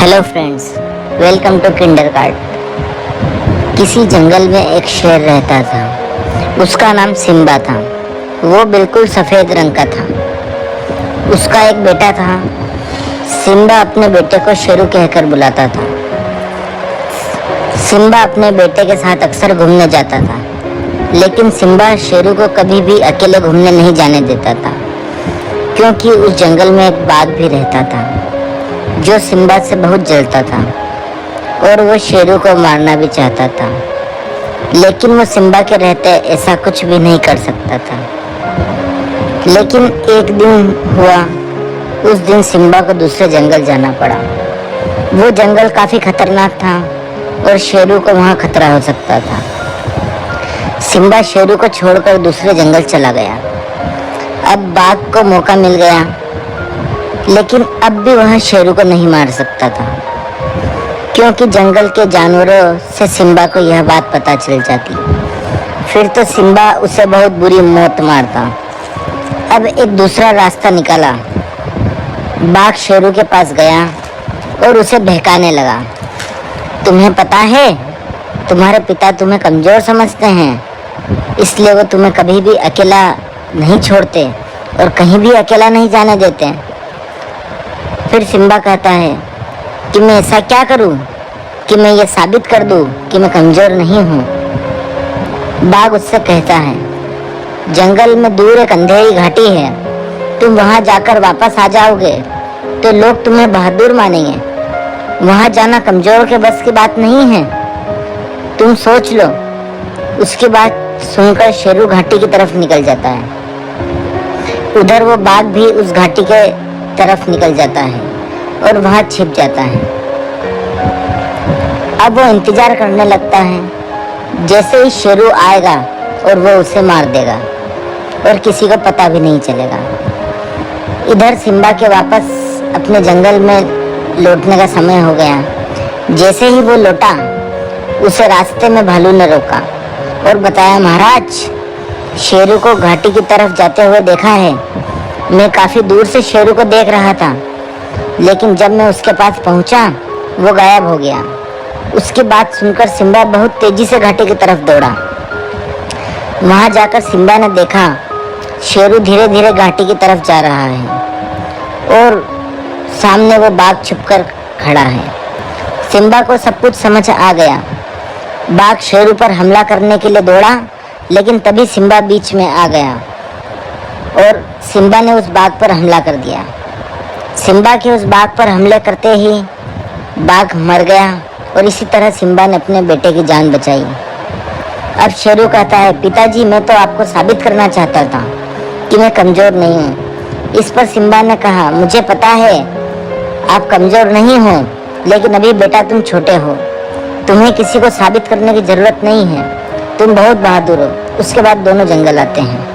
Hello friends, welcome to kindergarten. किसी जंगल में एक शेर रहता था। उसका नाम सिम्बा था। वो बिल्कुल सफ़ेद रंग का था। उसका एक बेटा था। सिम्बा अपने बेटे को शेरू कहकर बुलाता था। सिम्बा अपने बेटे के साथ अक्सर घूमने जाता था, लेकिन सिम्बा शेरू को कभी भी अकेले घूमने नहीं जाने देता था, क्योंकि उस जंगल में एक बाघ भी रहता था जो सिम्बा से बहुत जलता था और वो शेरू को मारना भी चाहता था, लेकिन वो सिम्बा के रहते ऐसा कुछ भी नहीं कर सकता था। लेकिन एक दिन हुआ, उस दिन सिम्बा को दूसरे जंगल जाना पड़ा। वो जंगल काफी खतरनाक था और शेरू को वहां खतरा हो सकता था। सिम्बा शेरू को छोड़कर दूसरे जंगल चला गया। अब बाघ को मौका मिल गया, लेकिन अब भी वह शेरू को नहीं मार सकता था, क्योंकि जंगल के जानवरों से सिम्बा को यह बात पता चल जाती। फिर तो सिम्बा उसे बहुत बुरी मौत मारता। अब एक दूसरा रास्ता निकाला। बाघ शेरू के पास गया और उसे बहकाने लगा। तुम्हें पता है, तुम्हारे पिता तुम्हें कमजोर समझते हैं, इसलिए वो तुम्हें कभी भी अकेला नहीं छोड़ते और कहीं भी अकेला नहीं जाने देते। फिर सिम्बा कहता है कि मैं ऐसा क्या करूं कि मैं ये साबित कर दूं कि मैं कमजोर नहीं हूं। बाघ उससे कहता है, जंगल में दूर एक अंधेरी घाटी है, तुम वहां जाकर वापस आ जाओगे तो लोग तुम्हें बहादुर मानेंगे। वहां जाना कमजोर के बस की बात नहीं है, तुम सोच लो। उसकी बात सुनकर शेरू घाटी की तरफ निकल जाता है। उधर वो बाघ भी उस घाटी के तरफ निकल जाता है और वहां छिप जाता है। अब वो इंतजार करने लगता है जैसे ही शेरू आएगा और वो उसे मार देगा और किसी को पता भी नहीं चलेगा। इधर सिम्बा के वापस अपने जंगल में लौटने का समय हो गया। जैसे ही वो लौटा, उसे रास्ते में भालू ने रोका और बताया, महाराज, शेरू को घाटी की तरफ जाते हुए देखा है। मैं काफी दूर से शेरू को देख रहा था, लेकिन जब मैं उसके पास पहुंचा, वो गायब हो गया। उसकी बात सुनकर सिम्बा बहुत तेजी से घाटी की तरफ दौड़ा। वहां जाकर सिम्बा ने देखा, शेरू धीरे धीरे घाटी की तरफ जा रहा है और सामने वो बाघ छुपकर खड़ा है। सिम्बा को सब कुछ समझ आ गया। बाघ शेरू पर हमला करने के लिए दौड़ा, लेकिन तभी सिम्बा बीच में आ गया और सिम्बा ने उस बाघ पर हमला कर दिया। सिम्बा के उस बाघ पर हमले करते ही बाघ मर गया और इसी तरह सिम्बा ने अपने बेटे की जान बचाई। अब शेरू कहता है, पिताजी, मैं तो आपको साबित करना चाहता था कि मैं कमजोर नहीं हूँ। इस पर सिम्बा ने कहा, मुझे पता है आप कमजोर नहीं हो, लेकिन अभी बेटा तुम छोटे हो, तुम्हें किसी को साबित करने की जरूरत नहीं है, तुम बहुत बहादुर हो। उसके बाद दोनों जंगल आते हैं।